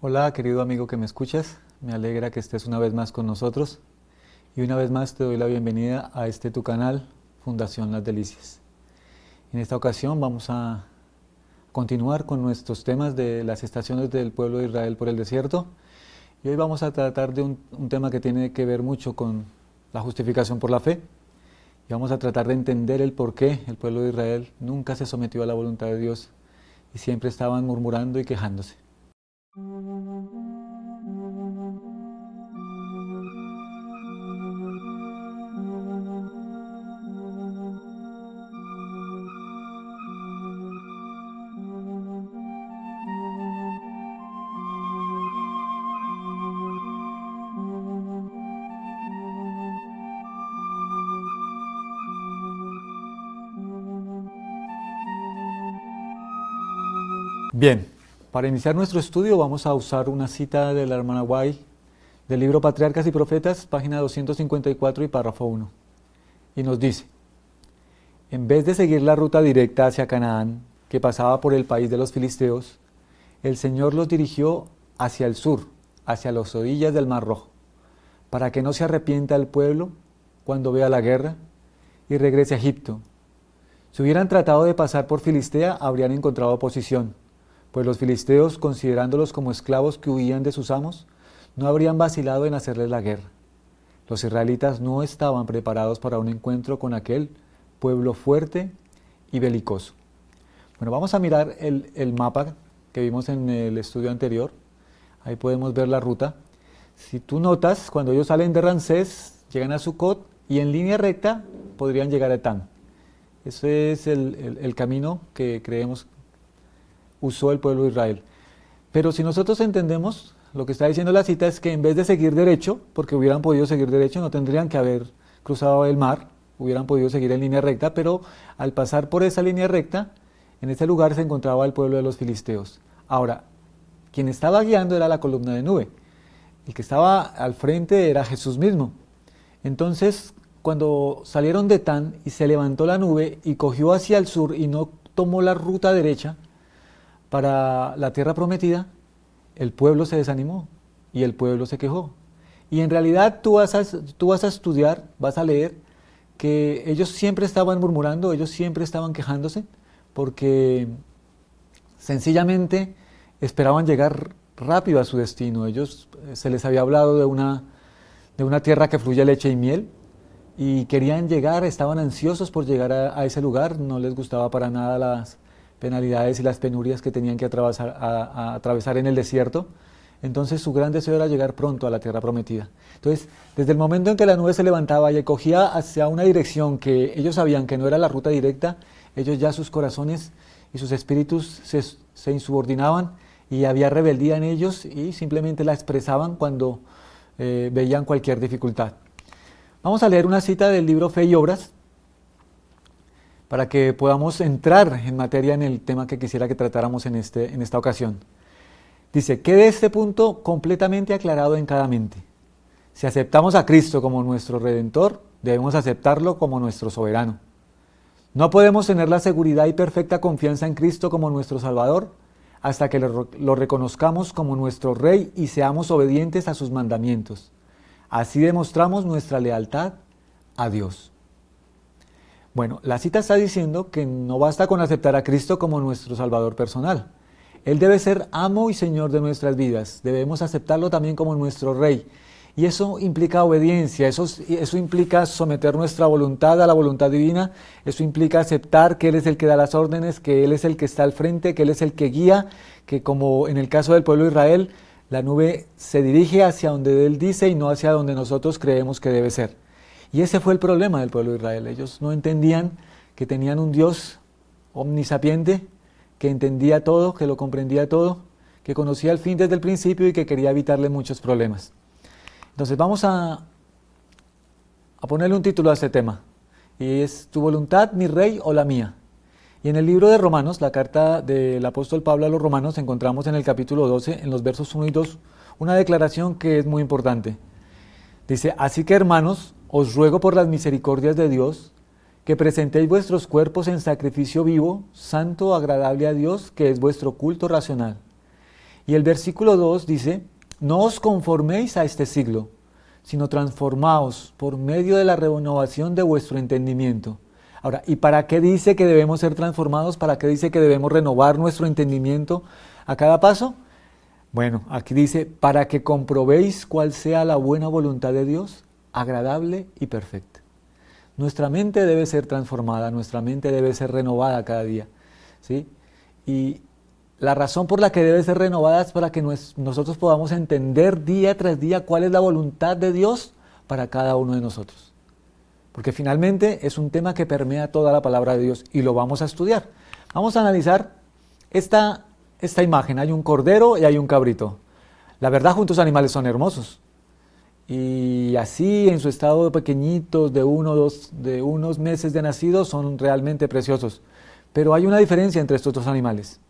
Hola, querido amigo que me escuchas, me alegra que estés una vez más con nosotros y una vez más te doy la bienvenida a este tu canal, Fundación Las Delicias. En esta ocasión vamos a continuar con nuestros temas de las estaciones del pueblo de Israel por el desierto y hoy vamos a tratar de un tema que tiene que ver mucho con la justificación por la fe y vamos a tratar de entender el por qué el pueblo de Israel nunca se sometió a la voluntad de Dios y siempre estaban murmurando y quejándose. Bien, para iniciar nuestro estudio vamos a usar una cita de la hermana White del libro Patriarcas y Profetas, página 254 y párrafo 1. Y nos dice: en vez de seguir la ruta directa hacia Canaán, que pasaba por el país de los filisteos, el Señor los dirigió hacia el sur, hacia las orillas del Mar Rojo, para que no se arrepienta el pueblo cuando vea la guerra y regrese a Egipto. Si hubieran tratado de pasar por Filistea, habrían encontrado oposición, pues los filisteos, considerándolos como esclavos que huían de sus amos, no habrían vacilado en hacerles la guerra. Los israelitas no estaban preparados para un encuentro con aquel pueblo fuerte y belicoso. Bueno, vamos a mirar el mapa que vimos en el estudio anterior. Ahí podemos ver la ruta. Si tú notas, cuando ellos salen de Ramsés, llegan a Sucot y en línea recta podrían llegar a Etán. Ese es el camino que creemos usó el pueblo de Israel. Pero si nosotros entendemos, lo que está diciendo la cita es que en vez de seguir derecho, porque hubieran podido seguir derecho, no tendrían que haber cruzado el mar, hubieran podido seguir en línea recta, pero al pasar por esa línea recta, en ese lugar se encontraba el pueblo de los filisteos. Ahora, quien estaba guiando era la columna de nube. El que estaba al frente era Jesús mismo. Entonces, cuando salieron de Etán y se levantó la nube y cogió hacia el sur y no tomó la ruta derecha para la tierra prometida, el pueblo se desanimó y el pueblo se quejó. Y en realidad tú vas a estudiar, vas a leer que ellos siempre estaban murmurando, ellos siempre estaban quejándose, porque sencillamente esperaban llegar rápido a su destino. Ellos se les había hablado de una tierra que fluye leche y miel y querían llegar, estaban ansiosos por llegar a ese lugar, no les gustaba para nada las penalidades y las penurias que tenían que atravesar en el desierto. Entonces su gran deseo era llegar pronto a la tierra prometida. Entonces, desde el momento en que la nube se levantaba y cogía hacia una dirección que ellos sabían que no era la ruta directa, ellos ya sus corazones y sus espíritus se insubordinaban y había rebeldía en ellos y simplemente la expresaban cuando veían cualquier dificultad. Vamos a leer una cita del libro Fe y Obras para que podamos entrar en materia en el tema que quisiera que tratáramos en esta ocasión. Dice: quede este punto completamente aclarado en cada mente. Si aceptamos a Cristo como nuestro Redentor, debemos aceptarlo como nuestro soberano. No podemos tener la seguridad y perfecta confianza en Cristo como nuestro Salvador hasta que lo reconozcamos como nuestro Rey y seamos obedientes a sus mandamientos. Así demostramos nuestra lealtad a Dios. Bueno, la cita está diciendo que no basta con aceptar a Cristo como nuestro Salvador personal. Él debe ser amo y Señor de nuestras vidas. Debemos aceptarlo también como nuestro Rey. Y eso implica obediencia, eso implica someter nuestra voluntad a la voluntad divina, eso implica aceptar que Él es el que da las órdenes, que Él es el que está al frente, que Él es el que guía, que como en el caso del pueblo de Israel, la nube se dirige hacia donde Él dice y no hacia donde nosotros creemos que debe ser. Y ese fue el problema del pueblo de Israel. Ellos no entendían que tenían un Dios omnisapiente, que entendía todo, que lo comprendía todo, que conocía el fin desde el principio y que quería evitarle muchos problemas. Entonces vamos a ponerle un título a este tema, y es ¿tu voluntad, mi rey, o la mía? Y en el libro de Romanos, la carta del apóstol Pablo a los romanos, encontramos en el capítulo 12, en los versos 1 y 2, una declaración que es muy importante. Dice: así que, hermanos, os ruego por las misericordias de Dios, que presentéis vuestros cuerpos en sacrificio vivo, santo, agradable a Dios, que es vuestro culto racional. Y el versículo 2 dice, no os conforméis a este siglo, sino transformaos por medio de la renovación de vuestro entendimiento. Ahora, ¿y para qué dice que debemos ser transformados? ¿Para qué dice que debemos renovar nuestro entendimiento a cada paso? Bueno, aquí dice, para que comprobéis cuál sea la buena voluntad de Dios, agradable y perfecta. Nuestra mente debe ser transformada, nuestra mente debe ser renovada cada día, ¿sí? Y la razón por la que debe ser renovada es para que nosotros podamos entender día tras día cuál es la voluntad de Dios para cada uno de nosotros. Porque finalmente es un tema que permea toda la palabra de Dios y lo vamos a estudiar. Vamos a analizar esta imagen. Hay un cordero y hay un cabrito. La verdad, juntos animales son hermosos. Y así en su estado de pequeñitos, de unos meses de nacidos, son realmente preciosos. Pero hay una diferencia entre estos dos animales.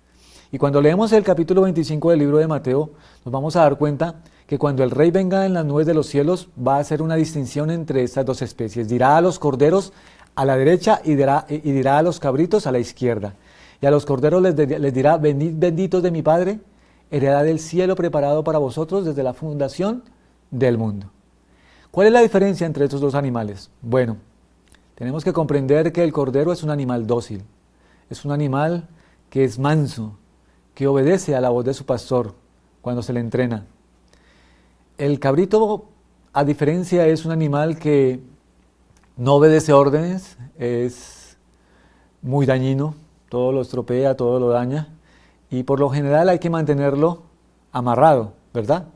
Y cuando leemos el capítulo 25 del libro de Mateo, nos vamos a dar cuenta que cuando el rey venga en las nubes de los cielos, va a hacer una distinción entre estas dos especies. Dirá a los corderos a la derecha y dirá a los cabritos a la izquierda. Y a los corderos les dirá, venid benditos de mi Padre, heredad del cielo preparado para vosotros desde la fundación del mundo. ¿Cuál es la diferencia entre estos dos animales? Bueno, tenemos que comprender que el cordero es un animal dócil, es un animal que es manso, que obedece a la voz de su pastor cuando se le entrena. El cabrito, a diferencia, es un animal que no obedece órdenes, es muy dañino, todo lo estropea, todo lo daña, y por lo general hay que mantenerlo amarrado, ¿verdad?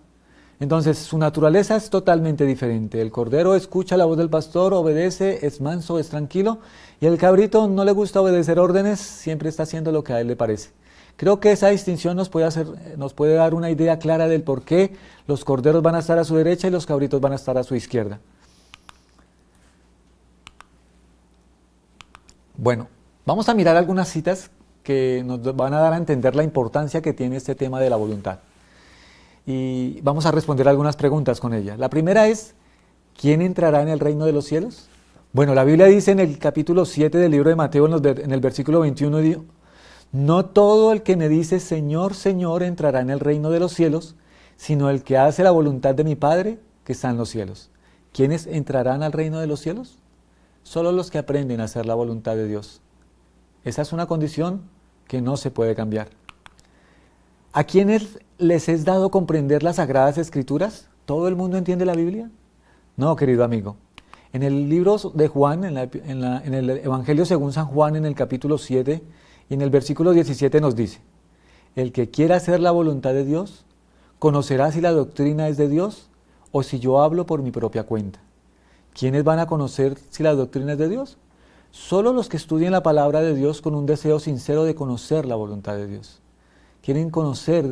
Entonces su naturaleza es totalmente diferente. El cordero escucha la voz del pastor, obedece, es manso, es tranquilo, y el cabrito no le gusta obedecer órdenes, siempre está haciendo lo que a él le parece. Creo que esa distinción nos puede dar una idea clara del por qué los corderos van a estar a su derecha y los cabritos van a estar a su izquierda. Bueno, vamos a mirar algunas citas que nos van a dar a entender la importancia que tiene este tema de la voluntad. Y vamos a responder algunas preguntas con ella. La primera es, ¿quién entrará en el reino de los cielos? Bueno, la Biblia dice en el capítulo 7 del libro de Mateo, en el versículo 21, no todo el que me dice Señor, Señor entrará en el reino de los cielos, sino el que hace la voluntad de mi Padre que está en los cielos. ¿Quiénes entrarán al reino de los cielos? Solo los que aprenden a hacer la voluntad de Dios. Esa es una condición que no se puede cambiar. ¿A quiénes les es dado comprender las Sagradas Escrituras? ¿Todo el mundo entiende la Biblia? No, querido amigo. En el libro de Juan, en el Evangelio según San Juan, en el capítulo 7 y en el versículo 17 nos dice, el que quiera hacer la voluntad de Dios, conocerá si la doctrina es de Dios o si yo hablo por mi propia cuenta. ¿Quiénes van a conocer si la doctrina es de Dios? Solo los que estudian la palabra de Dios con un deseo sincero de conocer la voluntad de Dios. Quieren conocer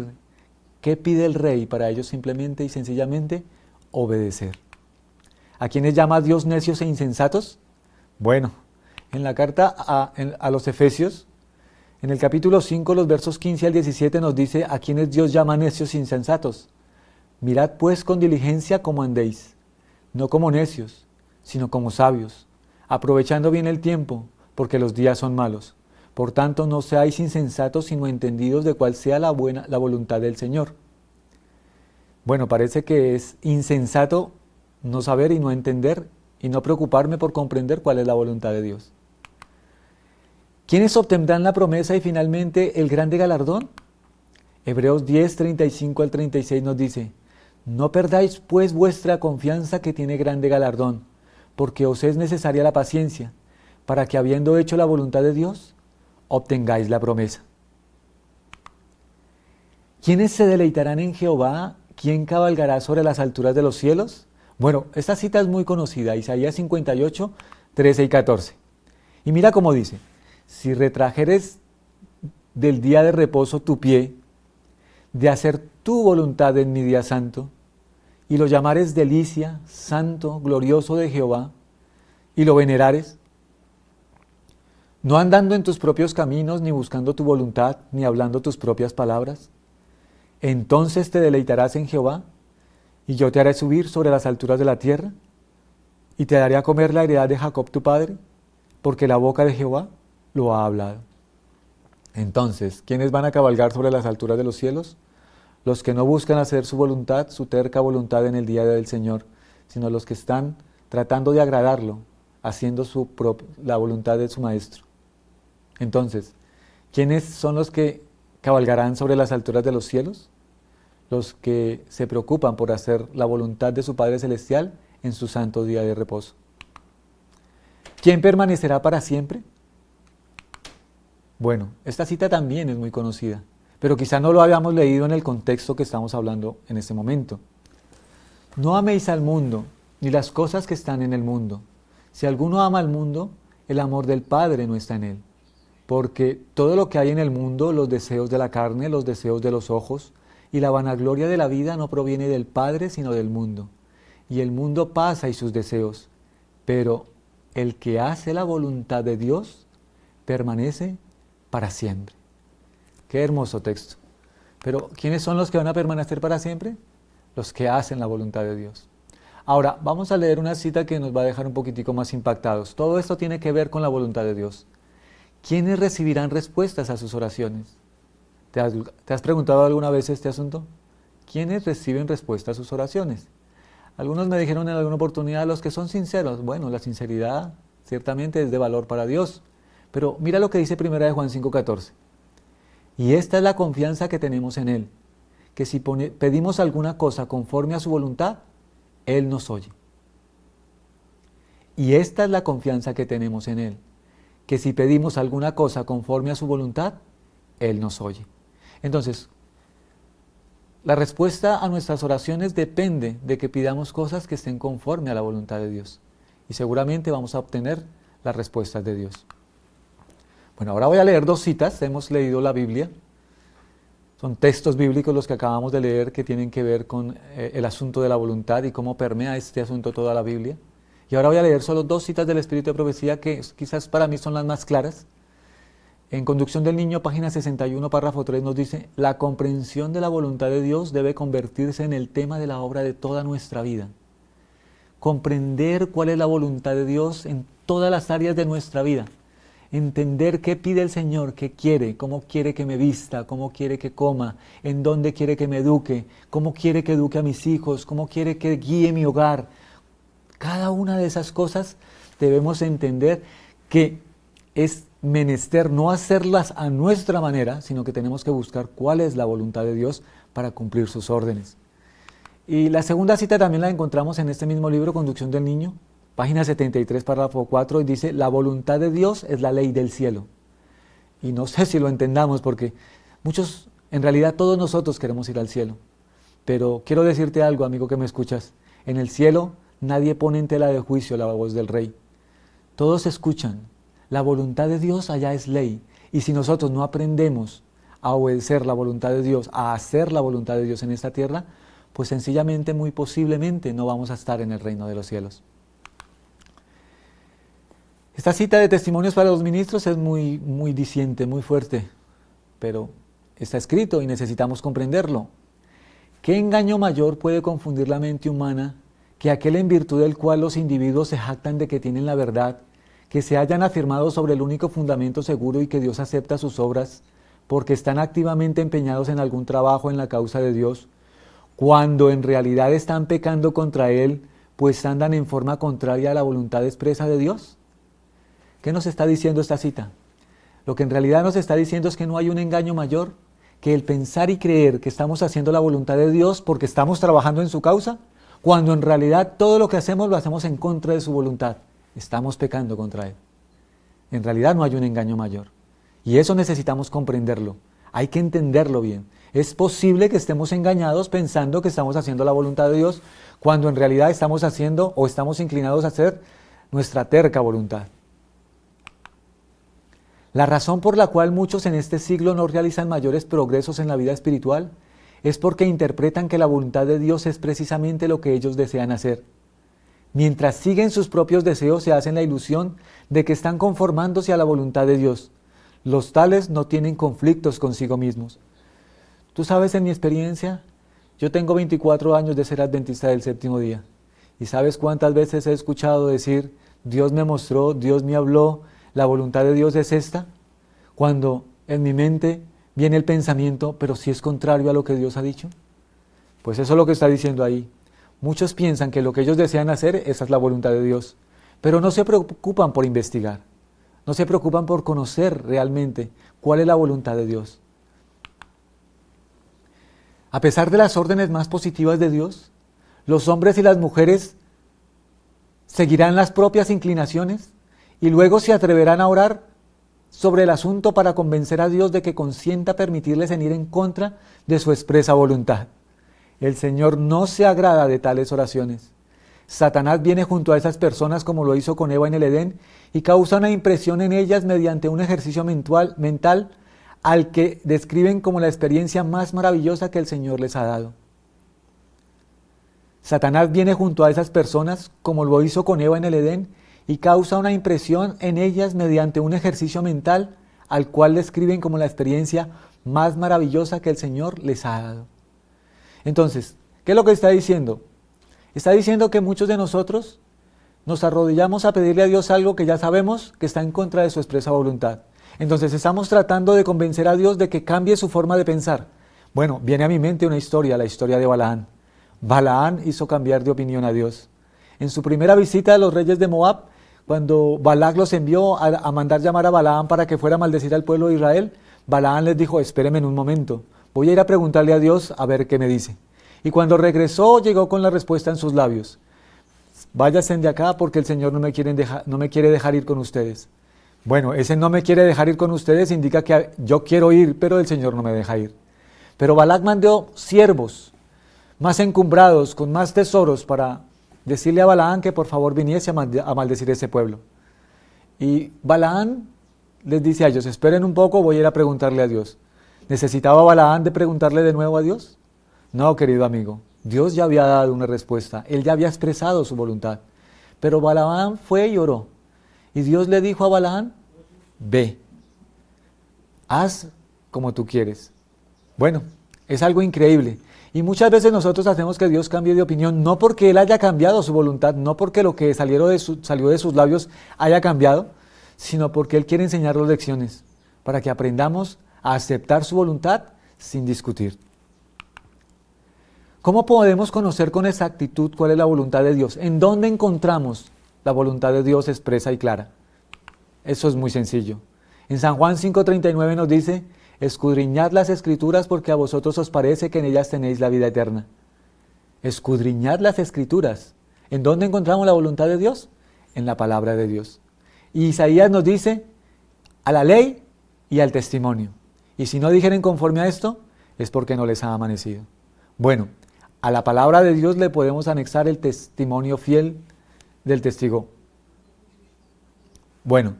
qué pide el rey, para ellos simplemente y sencillamente obedecer. ¿A quiénes llama Dios necios e insensatos? Bueno, en la carta a los Efesios, en el capítulo 5, los versos 15 al 17 nos dice a quienes Dios llama necios e insensatos. Mirad pues con diligencia cómo andéis, no como necios, sino como sabios, aprovechando bien el tiempo, porque los días son malos. Por tanto, no seáis insensatos, sino entendidos de cuál sea la voluntad del Señor. Bueno, parece que es insensato no saber y no entender y no preocuparme por comprender cuál es la voluntad de Dios. ¿Quiénes obtendrán la promesa y finalmente el grande galardón? Hebreos 10, 35 al 36 nos dice, no perdáis pues vuestra confianza que tiene grande galardón, porque os es necesaria la paciencia, para que habiendo hecho la voluntad de Dios, obtengáis la promesa. ¿Quiénes se deleitarán en Jehová? ¿Quién cabalgará sobre las alturas de los cielos? Bueno, esta cita es muy conocida, Isaías 58, 13 y 14. Y mira cómo dice, si retrajeres del día de reposo tu pie, de hacer tu voluntad en mi día santo, y lo llamares delicia, santo, glorioso de Jehová, y lo venerares, no andando en tus propios caminos, ni buscando tu voluntad, ni hablando tus propias palabras, entonces te deleitarás en Jehová, y yo te haré subir sobre las alturas de la tierra, y te daré a comer la heredad de Jacob tu padre, porque la boca de Jehová lo ha hablado. Entonces, ¿quiénes van a cabalgar sobre las alturas de los cielos? los que no buscan hacer su voluntad, su terca voluntad en el día del Señor, sino los que están tratando de agradarlo, haciendo la voluntad de su Maestro. Entonces, ¿quiénes son los que cabalgarán sobre las alturas de los cielos? Los que se preocupan por hacer la voluntad de su Padre Celestial en su santo día de reposo. ¿Quién permanecerá para siempre? Bueno, esta cita también es muy conocida, pero quizá no lo habíamos leído en el contexto que estamos hablando en este momento. No améis al mundo, ni las cosas que están en el mundo. Si alguno ama al mundo, el amor del Padre no está en él. Porque todo lo que hay en el mundo, los deseos de la carne, los deseos de los ojos, y la vanagloria de la vida no proviene del Padre, sino del mundo. Y el mundo pasa y sus deseos, pero el que hace la voluntad de Dios permanece para siempre. Qué hermoso texto. Pero ¿quiénes son los que van a permanecer para siempre? Los que hacen la voluntad de Dios. Ahora, vamos a leer una cita que nos va a dejar un poquitico más impactados. Todo esto tiene que ver con la voluntad de Dios. ¿Quiénes recibirán respuestas a sus oraciones? ¿Te has preguntado alguna vez este asunto? ¿Quiénes reciben respuesta a sus oraciones? Algunos me dijeron en alguna oportunidad, los que son sinceros. Bueno, la sinceridad ciertamente es de valor para Dios. Pero mira lo que dice 1 de Juan 5:14. Y esta es la confianza que tenemos en Él, que si pedimos alguna cosa conforme a su voluntad, Él nos oye. Y esta es la confianza que tenemos en Él, que si pedimos alguna cosa conforme a su voluntad, Él nos oye. Entonces, la respuesta a nuestras oraciones depende de que pidamos cosas que estén conforme a la voluntad de Dios. Y seguramente vamos a obtener las respuestas de Dios. Bueno, ahora voy a leer dos citas. Hemos leído la Biblia. Son textos bíblicos los que acabamos de leer que tienen que ver con el asunto de la voluntad y cómo permea este asunto toda la Biblia. Y ahora voy a leer solo dos citas del Espíritu de Profecía que quizás para mí son las más claras. En Conducción del Niño, página 61, párrafo 3, nos dice: la comprensión de la voluntad de Dios debe convertirse en el tema de la obra de toda nuestra vida. Comprender cuál es la voluntad de Dios en todas las áreas de nuestra vida. Entender qué pide el Señor, qué quiere, cómo quiere que me vista, cómo quiere que coma, en dónde quiere que me eduque, cómo quiere que eduque a mis hijos, cómo quiere que guíe mi hogar. Cada una de esas cosas debemos entender que es menester no hacerlas a nuestra manera, sino que tenemos que buscar cuál es la voluntad de Dios para cumplir sus órdenes. Y la segunda cita también la encontramos en este mismo libro, Conducción del Niño, página 73, párrafo 4, y dice: la voluntad de Dios es la ley del cielo. Y no sé si lo entendamos, porque en realidad todos nosotros queremos ir al cielo. Pero quiero decirte algo, amigo que me escuchas: en el cielo nadie pone en tela de juicio la voz del Rey. Todos escuchan. La voluntad de Dios allá es ley. Y si nosotros no aprendemos a obedecer la voluntad de Dios, a hacer la voluntad de Dios en esta tierra, pues sencillamente, muy posiblemente, no vamos a estar en el reino de los cielos. Esta cita de Testimonios para los Ministros es muy diciente, muy fuerte, pero está escrito y necesitamos comprenderlo. ¿Qué engaño mayor puede confundir la mente humana que aquel en virtud del cual los individuos se jactan de que tienen la verdad, que se hayan afirmado sobre el único fundamento seguro y que Dios acepta sus obras porque están activamente empeñados en algún trabajo en la causa de Dios, cuando en realidad están pecando contra Él, pues andan en forma contraria a la voluntad expresa de Dios? ¿Qué nos está diciendo esta cita? Lo que en realidad nos está diciendo es que no hay un engaño mayor que el pensar y creer que estamos haciendo la voluntad de Dios porque estamos trabajando en su causa, cuando en realidad todo lo que hacemos lo hacemos en contra de su voluntad. Estamos pecando contra Él. En realidad no hay un engaño mayor. Y eso necesitamos comprenderlo. Hay que entenderlo bien. Es posible que estemos engañados pensando que estamos haciendo la voluntad de Dios, cuando en realidad estamos haciendo o estamos inclinados a hacer nuestra terca voluntad. La razón por la cual muchos en este siglo no realizan mayores progresos en la vida espiritual es porque interpretan que la voluntad de Dios es precisamente lo que ellos desean hacer. Mientras siguen sus propios deseos, se hacen la ilusión de que están conformándose a la voluntad de Dios. Los tales no tienen conflictos consigo mismos. Tú sabes, en mi experiencia, yo tengo 24 años de ser adventista del séptimo día. ¿Y sabes cuántas veces he escuchado decir: Dios me mostró, Dios me habló, la voluntad de Dios es esta? Cuando en mi mente viene el pensamiento, pero si es contrario a lo que Dios ha dicho. Pues eso es lo que está diciendo ahí. Muchos piensan que lo que ellos desean hacer, esa es la voluntad de Dios, pero no se preocupan por investigar, no se preocupan por conocer realmente cuál es la voluntad de Dios. A pesar de las órdenes más positivas de Dios, los hombres y las mujeres seguirán las propias inclinaciones y luego se atreverán a orar sobre el asunto para convencer a Dios de que consienta permitirles en ir en contra de su expresa voluntad. El Señor no se agrada de tales oraciones. Satanás viene junto a esas personas como lo hizo con Eva en el Edén y causa una impresión en ellas mediante un ejercicio mental al que describen como la experiencia más maravillosa que el Señor les ha dado. Satanás viene junto a esas personas como lo hizo con Eva en el Edén y causa una impresión en ellas mediante un ejercicio mental al cual describen como la experiencia más maravillosa que el Señor les ha dado. Entonces, ¿qué es lo que está diciendo? Está diciendo que muchos de nosotros nos arrodillamos a pedirle a Dios algo que ya sabemos que está en contra de su expresa voluntad. Entonces estamos tratando de convencer a Dios de que cambie su forma de pensar. Bueno, viene a mi mente una historia, la historia de Balaán. Balaán hizo cambiar de opinión a Dios. En su primera visita a los reyes de Moab, cuando Balac los envió a mandar llamar a Balaán para que fuera a maldecir al pueblo de Israel, Balaán les dijo, espérenme en un momento, voy a ir a preguntarle a Dios a ver qué me dice. Y cuando regresó, llegó con la respuesta en sus labios. Váyanse de acá porque el Señor no me quiere dejar ir con ustedes. Bueno, ese no me quiere dejar ir con ustedes indica que yo quiero ir, pero el Señor no me deja ir. Pero Balac mandó siervos más encumbrados, con más tesoros, para decirle a Balaán que por favor viniese a maldecir ese pueblo. Y Balaán les dice a ellos, esperen un poco, voy a ir a preguntarle a Dios. ¿Necesitaba Balaán de preguntarle de nuevo a Dios? No, querido amigo, Dios ya había dado una respuesta, Él ya había expresado su voluntad. Pero Balaán fue y oró. Y Dios le dijo a Balaán, ve, haz como tú quieres. Bueno, es algo increíble. Y muchas veces nosotros hacemos que Dios cambie de opinión, no porque Él haya cambiado su voluntad, no porque lo que salió de sus labios haya cambiado, sino porque Él quiere enseñarnos lecciones, para que aprendamos a aceptar su voluntad sin discutir. ¿Cómo podemos conocer con exactitud cuál es la voluntad de Dios? ¿En dónde encontramos la voluntad de Dios expresa y clara? Eso es muy sencillo. En San Juan 5:39 nos dice, escudriñad las Escrituras porque a vosotros os parece que en ellas tenéis la vida eterna. Escudriñad las Escrituras. ¿En dónde encontramos la voluntad de Dios? En la palabra de Dios. Y Isaías nos dice, a la ley y al testimonio. Y si no dijeren conforme a esto, es porque no les ha amanecido. Bueno, a la palabra de Dios le podemos anexar el testimonio fiel del testigo. Bueno,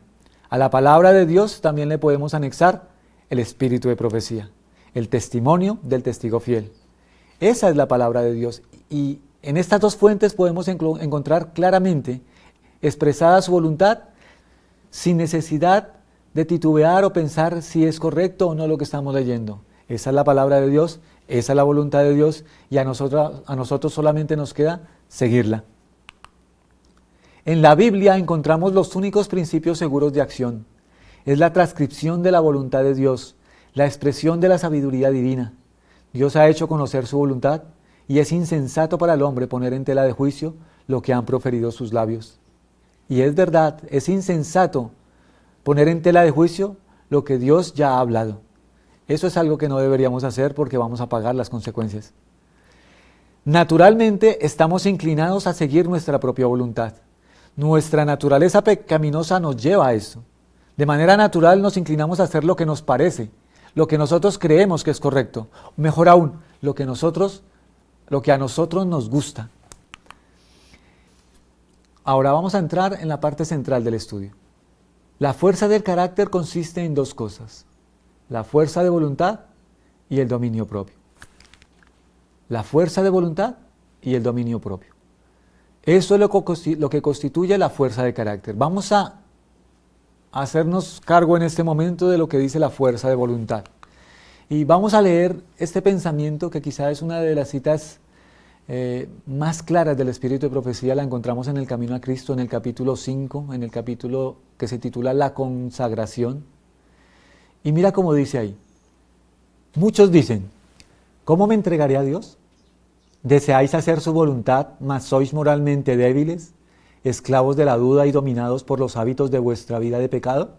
a la palabra de Dios también le podemos anexar el espíritu de profecía, el testimonio del testigo fiel. Esa es la palabra de Dios. Y en estas dos fuentes podemos encontrar claramente expresada su voluntad sin necesidad de titubear o pensar si es correcto o no lo que estamos leyendo. Esa es la palabra de Dios, esa es la voluntad de Dios y a nosotros solamente nos queda seguirla. En la Biblia encontramos los únicos principios seguros de acción. Es la transcripción de la voluntad de Dios, la expresión de la sabiduría divina. Dios ha hecho conocer su voluntad y es insensato para el hombre poner en tela de juicio lo que han proferido sus labios. Y es verdad, es insensato poner en tela de juicio lo que Dios ya ha hablado. Eso es algo que no deberíamos hacer porque vamos a pagar las consecuencias. Naturalmente estamos inclinados a seguir nuestra propia voluntad. Nuestra naturaleza pecaminosa nos lleva a eso. De manera natural nos inclinamos a hacer lo que nos parece, lo que nosotros creemos que es correcto. Mejor aún, lo que a nosotros nos gusta. Ahora vamos a entrar en la parte central del estudio. La fuerza del carácter consiste en dos cosas: la fuerza de voluntad y el dominio propio. La fuerza de voluntad y el dominio propio. Eso es lo que constituye la fuerza de carácter. Vamos a hacernos cargo en este momento de lo que dice la fuerza de voluntad. Y vamos a leer este pensamiento que quizá es una de las citas más claras del Espíritu de Profecía. La encontramos en el Camino a Cristo, en el capítulo 5, en el capítulo que se titula La Consagración. Y mira cómo dice ahí: Muchos dicen, ¿cómo me entregaré a Dios? ¿Deseáis hacer su voluntad, mas sois moralmente débiles, esclavos de la duda y dominados por los hábitos de vuestra vida de pecado?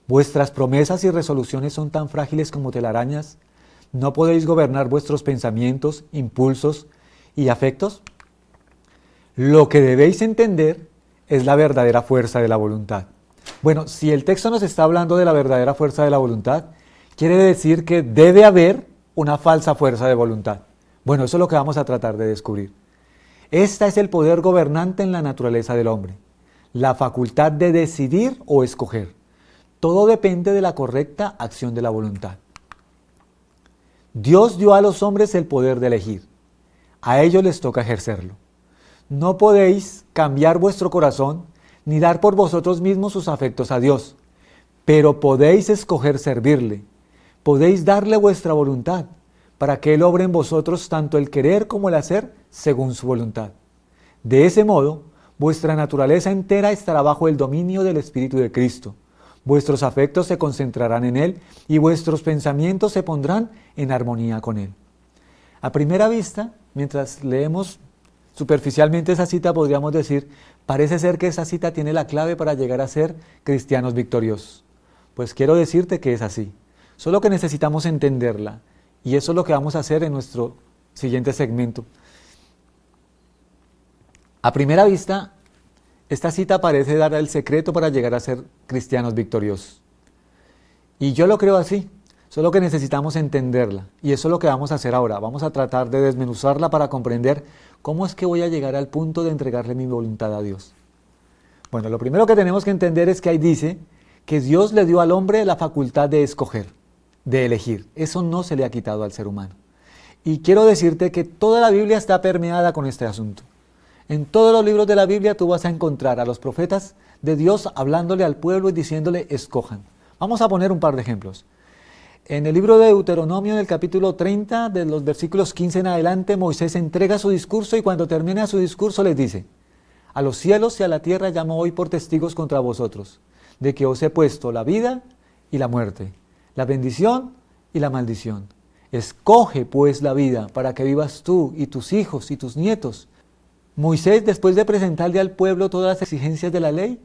¿Vuestras promesas y resoluciones son tan frágiles como telarañas? ¿No podéis gobernar vuestros pensamientos, impulsos y afectos? Lo que debéis entender es la verdadera fuerza de la voluntad. Bueno, si el texto nos está hablando de la verdadera fuerza de la voluntad, quiere decir que debe haber una falsa fuerza de voluntad. Bueno, eso es lo que vamos a tratar de descubrir. Esta es el poder gobernante en la naturaleza del hombre, la facultad de decidir o escoger. Todo depende de la correcta acción de la voluntad. Dios dio a los hombres el poder de elegir. A ellos les toca ejercerlo. No podéis cambiar vuestro corazón ni dar por vosotros mismos sus afectos a Dios, pero podéis escoger servirle. Podéis darle vuestra voluntad para que Él obre en vosotros tanto el querer como el hacer según su voluntad. De ese modo, vuestra naturaleza entera estará bajo el dominio del Espíritu de Cristo. Vuestros afectos se concentrarán en Él y vuestros pensamientos se pondrán en armonía con Él. A primera vista, mientras leemos superficialmente esa cita, podríamos decir, parece ser que esa cita tiene la clave para llegar a ser cristianos victoriosos. Pues quiero decirte que es así. Solo que necesitamos entenderla. Y eso es lo que vamos a hacer en nuestro siguiente segmento. A primera vista, esta cita parece dar el secreto para llegar a ser cristianos victoriosos. Y yo lo creo así, solo que necesitamos entenderla. Y eso es lo que vamos a hacer ahora. Vamos a tratar de desmenuzarla para comprender cómo es que voy a llegar al punto de entregarle mi voluntad a Dios. Bueno, lo primero que tenemos que entender es que ahí dice que Dios le dio al hombre la facultad de escoger, de elegir. Eso no se le ha quitado al ser humano. Y quiero decirte que toda la Biblia está permeada con este asunto. En todos los libros de la Biblia tú vas a encontrar a los profetas de Dios hablándole al pueblo y diciéndole escojan. Vamos a poner un par de ejemplos. En el libro de Deuteronomio, en el capítulo 30, de los versículos 15 en adelante, Moisés entrega su discurso y cuando termina su discurso les dice: a los cielos y a la tierra llamo hoy por testigos contra vosotros, de que os he puesto la vida y la muerte, la bendición y la maldición. Escoge pues la vida para que vivas tú y tus hijos y tus nietos. Moisés, después de presentarle al pueblo todas las exigencias de la ley,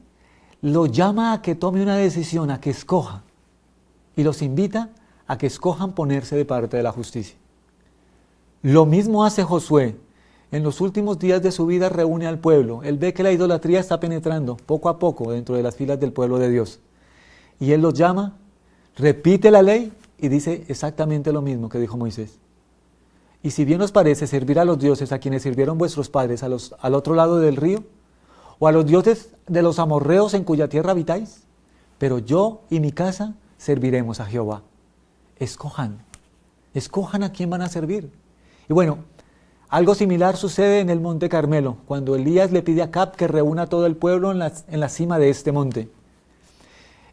lo llama a que tome una decisión, a que escoja, y los invita a que escojan ponerse de parte de la justicia. Lo mismo hace Josué. En los últimos días de su vida reúne al pueblo. Él ve que la idolatría está penetrando poco a poco dentro de las filas del pueblo de Dios. Y él los llama, repite la ley y dice exactamente lo mismo que dijo Moisés. Y si bien os parece servir a los dioses a quienes sirvieron vuestros padres al otro lado del río, o a los dioses de los amorreos en cuya tierra habitáis, pero yo y mi casa serviremos a Jehová. Escojan a quién van a servir. Y bueno, algo similar sucede en el Monte Carmelo, cuando Elías le pide a Acab que reúna a todo el pueblo en la cima de este monte.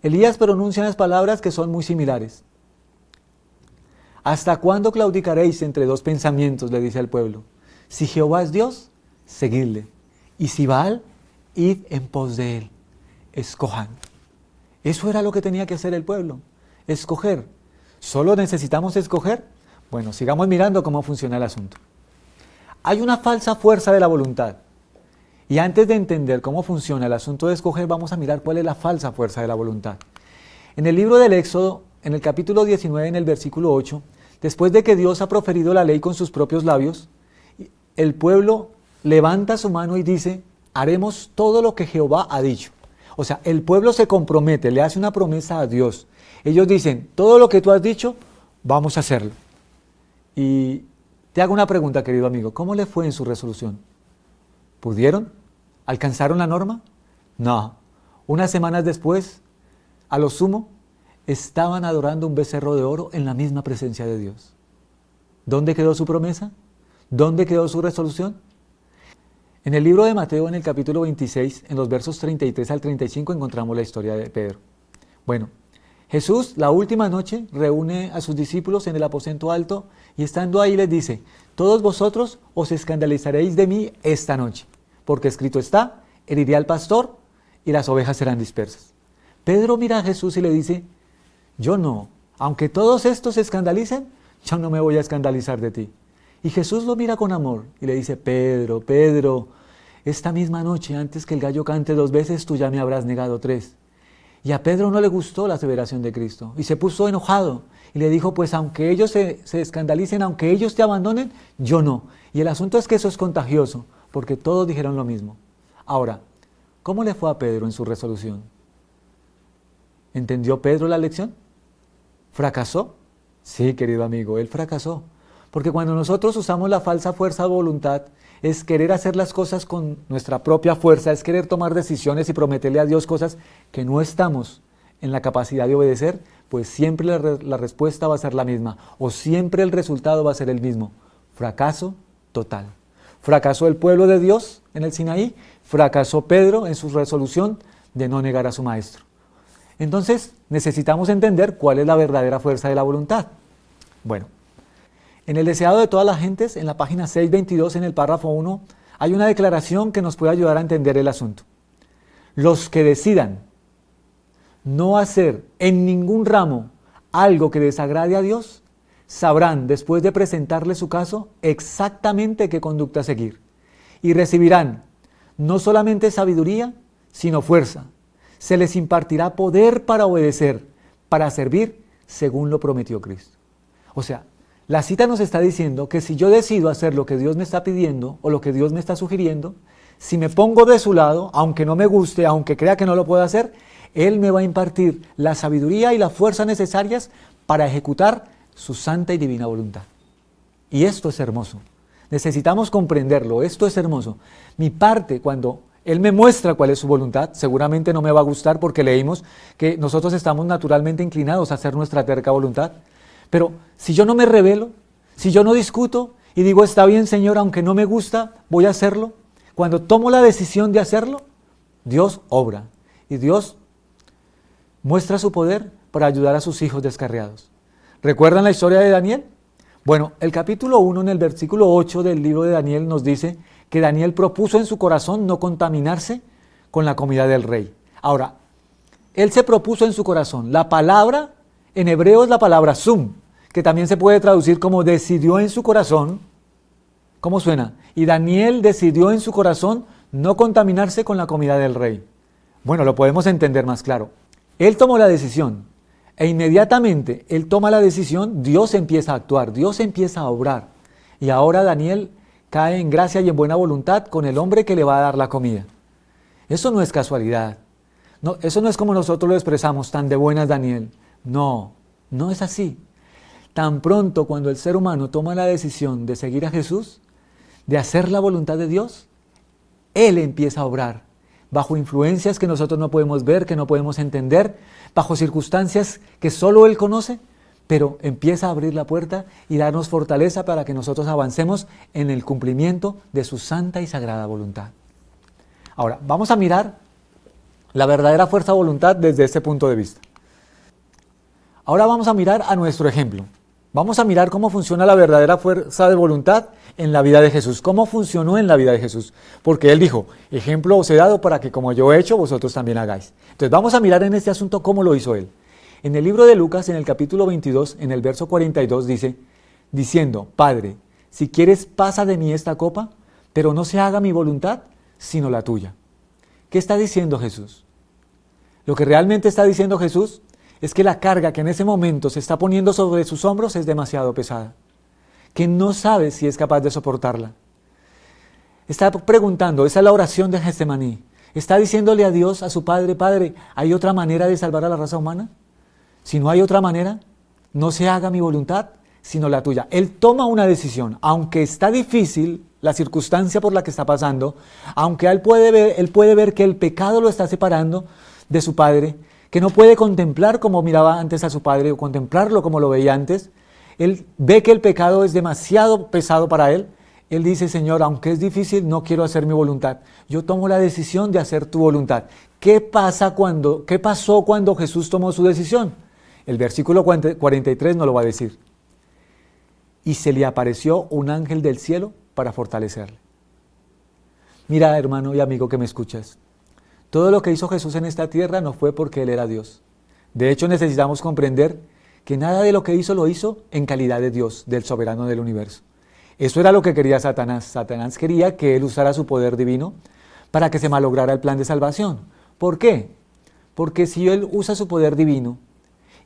Elías pronuncia unas palabras que son muy similares. ¿Hasta cuándo claudicaréis entre dos pensamientos?, le dice al pueblo. Si Jehová es Dios, seguidle. Y si Baal, id en pos de él. Escojan. Eso era lo que tenía que hacer el pueblo. Escoger. ¿Solo necesitamos escoger? Bueno, sigamos mirando cómo funciona el asunto. Hay una falsa fuerza de la voluntad. Y antes de entender cómo funciona el asunto de escoger, vamos a mirar cuál es la falsa fuerza de la voluntad. En el libro del Éxodo, en el capítulo 19, en el versículo 8, después de que Dios ha proferido la ley con sus propios labios, el pueblo levanta su mano y dice: haremos todo lo que Jehová ha dicho. O sea, el pueblo se compromete, le hace una promesa a Dios. Ellos dicen: todo lo que tú has dicho, vamos a hacerlo. Y te hago una pregunta, querido amigo, ¿cómo le fue en su resolución? ¿Pudieron? ¿Alcanzaron la norma? No. Unas semanas después, a lo sumo, estaban adorando un becerro de oro en la misma presencia de Dios. ¿Dónde quedó su promesa? ¿Dónde quedó su resolución? En el libro de Mateo, en el capítulo 26, en los versos 33 al 35, encontramos la historia de Pedro. Bueno, Jesús, la última noche, reúne a sus discípulos en el aposento alto y estando ahí les dice: todos vosotros os escandalizaréis de mí esta noche, porque escrito está: heriré al pastor y las ovejas serán dispersas. Pedro mira a Jesús y le dice: yo no, Aunque todos estos se escandalicen, yo no me voy a escandalizar de ti. Y Jesús lo mira con amor y le dice, Pedro, Pedro, esta misma noche, antes que el gallo cante 2 veces, tú ya me habrás negado 3. Y a Pedro no le gustó la aseveración de Cristo y se puso enojado y le dijo, pues aunque ellos se escandalicen, aunque ellos te abandonen, yo no. Y el asunto es que eso es contagioso, porque todos dijeron lo mismo. Ahora, ¿cómo le fue a Pedro en su resolución? ¿Entendió Pedro la lección? ¿Fracasó? Sí, querido amigo, él fracasó. Porque cuando nosotros usamos la falsa fuerza de voluntad, es querer hacer las cosas con nuestra propia fuerza, es querer tomar decisiones y prometerle a Dios cosas que no estamos en la capacidad de obedecer, pues siempre la respuesta va a ser la misma, o siempre el resultado va a ser el mismo: fracaso total. Fracasó el pueblo de Dios en el Sinaí, fracasó Pedro en su resolución de no negar a su maestro. Entonces necesitamos entender cuál es la verdadera fuerza de la voluntad. Bueno, en el deseado de todas las gentes, en la página 622, en el párrafo 1, hay una declaración que nos puede ayudar a entender el asunto. Los que decidan no hacer en ningún ramo algo que desagrade a Dios, sabrán, después de presentarle su caso, exactamente qué conducta seguir. Y recibirán no solamente sabiduría, sino fuerza. Se les impartirá poder para obedecer, para servir, según lo prometió Cristo. O sea, la cita nos está diciendo que si yo decido hacer lo que Dios me está pidiendo o lo que Dios me está sugiriendo, si me pongo de su lado, aunque no me guste, aunque crea que no lo puedo hacer, Él me va a impartir la sabiduría y la fuerza necesarias para ejecutar su santa y divina voluntad. Y esto es hermoso. Necesitamos comprenderlo, esto es hermoso. Mi parte, cuando Él me muestra cuál es su voluntad, seguramente no me va a gustar porque leímos que nosotros estamos naturalmente inclinados a hacer nuestra terca voluntad. Pero si yo no me rebelo, si yo no discuto y digo, está bien, Señor, aunque no me gusta, voy a hacerlo, cuando tomo la decisión de hacerlo, Dios obra y Dios muestra su poder para ayudar a sus hijos descarriados. ¿Recuerdan la historia de Daniel? Bueno, el capítulo 1, en el versículo 8 del libro de Daniel, nos dice que Daniel propuso en su corazón no contaminarse con la comida del rey. Ahora, él se propuso en su corazón. La palabra en hebreo es la palabra sum, que también se puede traducir como decidió en su corazón. ¿Cómo suena? Y Daniel decidió en su corazón no contaminarse con la comida del rey. Bueno, lo podemos entender más claro. Él tomó la decisión e inmediatamente él toma la decisión, Dios empieza a actuar, Dios empieza a obrar. Y ahora Daniel cae en gracia y en buena voluntad con el hombre que le va a dar la comida. Eso no es casualidad. No, eso no es como nosotros lo expresamos, tan de buenas Daniel. No, no es así. Tan pronto cuando el ser humano toma la decisión de seguir a Jesús, de hacer la voluntad de Dios, Él empieza a obrar bajo influencias que nosotros no podemos ver, que no podemos entender, bajo circunstancias que solo Él conoce, pero empieza a abrir la puerta y darnos fortaleza para que nosotros avancemos en el cumplimiento de su santa y sagrada voluntad. Ahora, vamos a mirar la verdadera fuerza de voluntad desde este punto de vista. Ahora vamos a mirar a nuestro ejemplo. Vamos a mirar cómo funciona la verdadera fuerza de voluntad en la vida de Jesús. Cómo funcionó en la vida de Jesús. Porque Él dijo, ejemplo os he dado para que como yo he hecho, vosotros también hagáis. Entonces vamos a mirar en este asunto cómo lo hizo Él. En el libro de Lucas, en el capítulo 22, en el verso 42, dice, diciendo, Padre, si quieres pasa de mí esta copa, pero no se haga mi voluntad, sino la tuya. ¿Qué está diciendo Jesús? Lo que realmente está diciendo Jesús es que la carga que en ese momento se está poniendo sobre sus hombros es demasiado pesada, que no sabe si es capaz de soportarla. Está preguntando, esa es la oración de Getsemaní, está diciéndole a Dios, a su Padre, Padre, ¿hay otra manera de salvar a la raza humana? Si no hay otra manera, no se haga mi voluntad, sino la tuya. Él toma una decisión, aunque está difícil la circunstancia por la que está pasando, aunque él puede ver que el pecado lo está separando de su Padre, que no puede contemplar como miraba antes a su padre o contemplarlo como lo veía antes. Él ve que el pecado es demasiado pesado para él. Él dice, Señor, aunque es difícil, no quiero hacer mi voluntad. Yo tomo la decisión de hacer tu voluntad. ¿Qué pasó cuando Jesús tomó su decisión? El versículo 43 nos lo va a decir. Y se le apareció un ángel del cielo para fortalecerle. Mira, hermano y amigo que me escuchas. Todo lo que hizo Jesús en esta tierra no fue porque Él era Dios. De hecho, necesitamos comprender que nada de lo que hizo lo hizo en calidad de Dios, del soberano del universo. Eso era lo que quería Satanás. Satanás quería que él usara su poder divino para que se malograra el plan de salvación. ¿Por qué? Porque si él usa su poder divino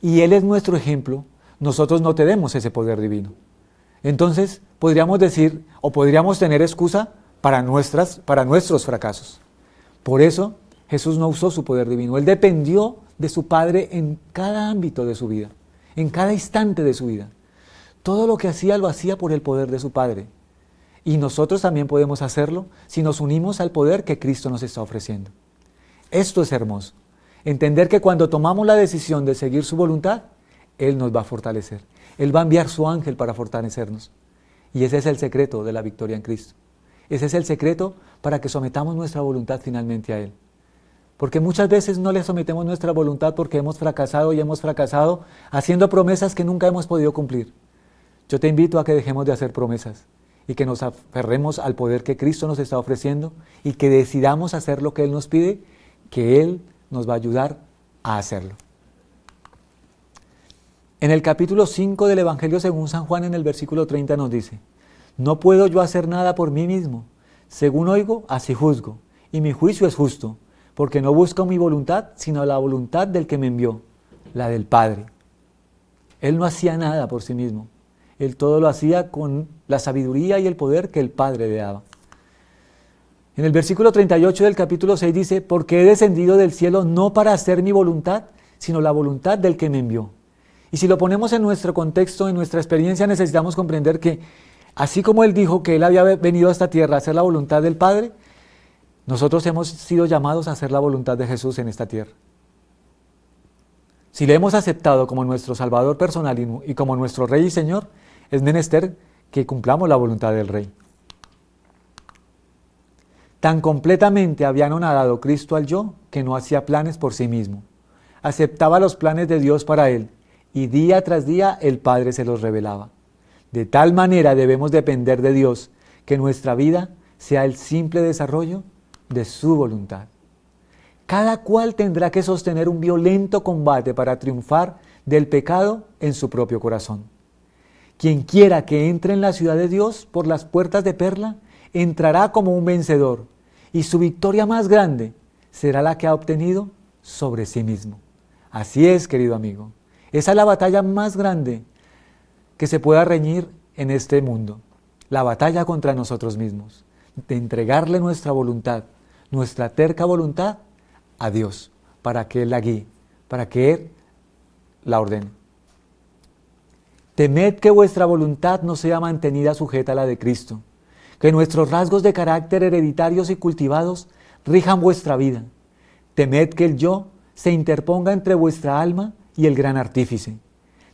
y él es nuestro ejemplo, nosotros no tenemos ese poder divino. Entonces, podríamos decir o podríamos tener excusa para nuestros fracasos. Por eso, Jesús no usó su poder divino. Él dependió de su Padre en cada ámbito de su vida, en cada instante de su vida. Todo lo que hacía lo hacía por el poder de su Padre. Y nosotros también podemos hacerlo si nos unimos al poder que Cristo nos está ofreciendo. Esto es hermoso. Entender que cuando tomamos la decisión de seguir su voluntad, Él nos va a fortalecer. Él va a enviar su ángel para fortalecernos. Y ese es el secreto de la victoria en Cristo. Ese es el secreto para que sometamos nuestra voluntad finalmente a Él. Porque muchas veces no le sometemos nuestra voluntad porque hemos fracasado y hemos fracasado haciendo promesas que nunca hemos podido cumplir. Yo te invito a que dejemos de hacer promesas y que nos aferremos al poder que Cristo nos está ofreciendo y que decidamos hacer lo que Él nos pide, que Él nos va a ayudar a hacerlo. En el capítulo 5 del Evangelio según San Juan, en el versículo 30 nos dice: no puedo yo hacer nada por mí mismo, según oigo, así juzgo, y mi juicio es justo, porque no busco mi voluntad, sino la voluntad del que me envió, la del Padre. Él no hacía nada por sí mismo, Él todo lo hacía con la sabiduría y el poder que el Padre le daba. En el versículo 38 del capítulo 6 dice: porque he descendido del cielo no para hacer mi voluntad, sino la voluntad del que me envió. Y si lo ponemos en nuestro contexto, en nuestra experiencia, necesitamos comprender que así como Él dijo que Él había venido a esta tierra a hacer la voluntad del Padre, nosotros hemos sido llamados a hacer la voluntad de Jesús en esta tierra. Si le hemos aceptado como nuestro Salvador personal y como nuestro Rey y Señor, es menester que cumplamos la voluntad del Rey. Tan completamente había anonadado Cristo al yo que no hacía planes por sí mismo. Aceptaba los planes de Dios para Él y día tras día el Padre se los revelaba. De tal manera debemos depender de Dios que nuestra vida sea el simple desarrollo de su voluntad. Cada cual tendrá que sostener un violento combate para triunfar del pecado en su propio corazón. Quien quiera que entre en la ciudad de Dios por las puertas de perla, entrará como un vencedor, y su victoria más grande será la que ha obtenido sobre sí mismo. Así es, querido amigo. Esa es la batalla más grande que se pueda reñir en este mundo. La batalla contra nosotros mismos, de entregarle nuestra voluntad, nuestra terca voluntad a Dios, para que Él la guíe, para que Él la ordene. Temed que vuestra voluntad no sea mantenida sujeta a la de Cristo, que nuestros rasgos de carácter hereditarios y cultivados rijan vuestra vida. Temed que el yo se interponga entre vuestra alma y el gran artífice.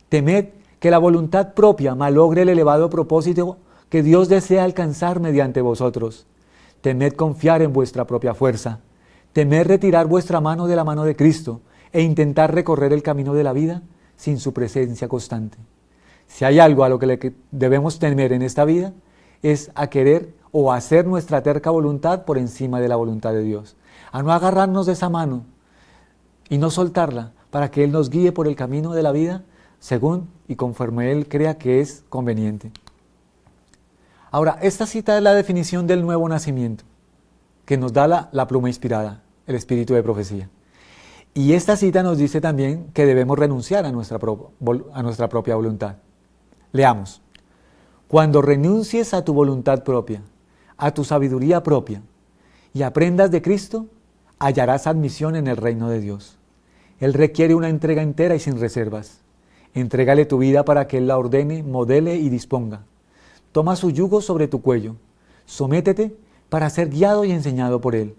Temed que la voluntad propia malogre el elevado propósito que Dios desea alcanzar mediante vosotros. Temed confiar en vuestra propia fuerza. Temed retirar vuestra mano de la mano de Cristo e intentar recorrer el camino de la vida sin su presencia constante. Si hay algo a lo que debemos temer en esta vida, es a querer o a hacer nuestra terca voluntad por encima de la voluntad de Dios. A no agarrarnos de esa mano y no soltarla para que Él nos guíe por el camino de la vida según y conforme Él crea que es conveniente. Ahora, esta cita es la definición del nuevo nacimiento que nos da la pluma inspirada, el espíritu de profecía. Y esta cita nos dice también que debemos renunciar a nuestra propia voluntad. Leamos: cuando renuncies a tu voluntad propia, a tu sabiduría propia, y aprendas de Cristo, hallarás admisión en el reino de Dios. Él requiere una entrega entera y sin reservas. Entrégale tu vida para que Él la ordene, modele y disponga. Toma su yugo sobre tu cuello. Sométete para ser guiado y enseñado por Él.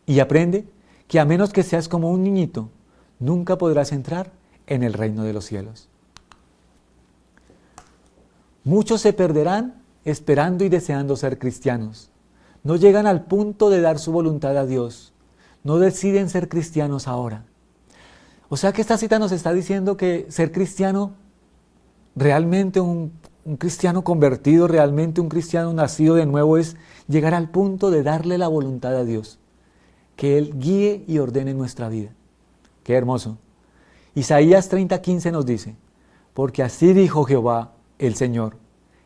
Y aprende que a menos que seas como un niñito, nunca podrás entrar en el reino de los cielos. Muchos se perderán esperando y deseando ser cristianos. No llegan al punto de dar su voluntad a Dios. No deciden ser cristianos ahora. O sea que esta cita nos está diciendo que ser cristiano, realmente un cristiano convertido, realmente un cristiano nacido de nuevo, es llegar al punto de darle la voluntad a Dios. Que Él guíe y ordene nuestra vida. Qué hermoso. Isaías 30:15 nos dice: porque así dijo Jehová, el Señor,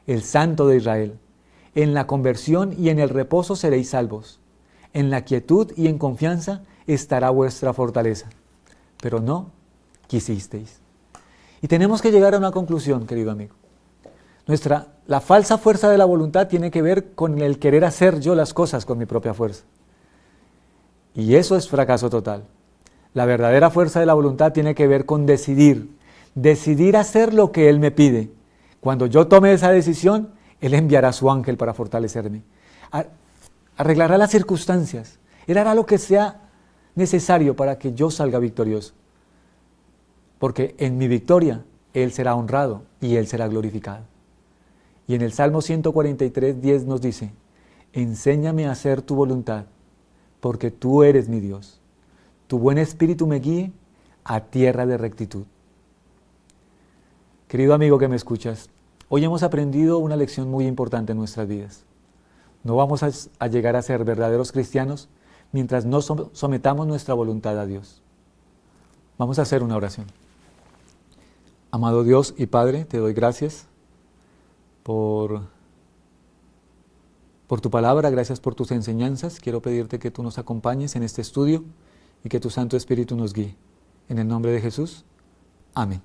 el Santo de Israel: en la conversión y en el reposo seréis salvos, en la quietud y en confianza estará vuestra fortaleza. Pero no quisisteis. Y tenemos que llegar a una conclusión, querido amigo. La falsa fuerza de la voluntad tiene que ver con el querer hacer yo las cosas con mi propia fuerza. Y eso es fracaso total. La verdadera fuerza de la voluntad tiene que ver con decidir hacer lo que Él me pide. Cuando yo tome esa decisión, Él enviará a su ángel para fortalecerme. Arreglará las circunstancias. Él hará lo que sea necesario para que yo salga victorioso. Porque en mi victoria, Él será honrado y Él será glorificado. Y en el Salmo 143:10 nos dice: enséñame a hacer tu voluntad, porque tú eres mi Dios. Tu buen espíritu me guíe a tierra de rectitud. Querido amigo que me escuchas, hoy hemos aprendido una lección muy importante en nuestras vidas. No vamos a llegar a ser verdaderos cristianos mientras no sometamos nuestra voluntad a Dios. Vamos a hacer una oración. Amado Dios y Padre, te doy gracias por tu palabra, gracias por tus enseñanzas. Quiero pedirte que tú nos acompañes en este estudio y que tu Santo Espíritu nos guíe. En el nombre de Jesús, amén.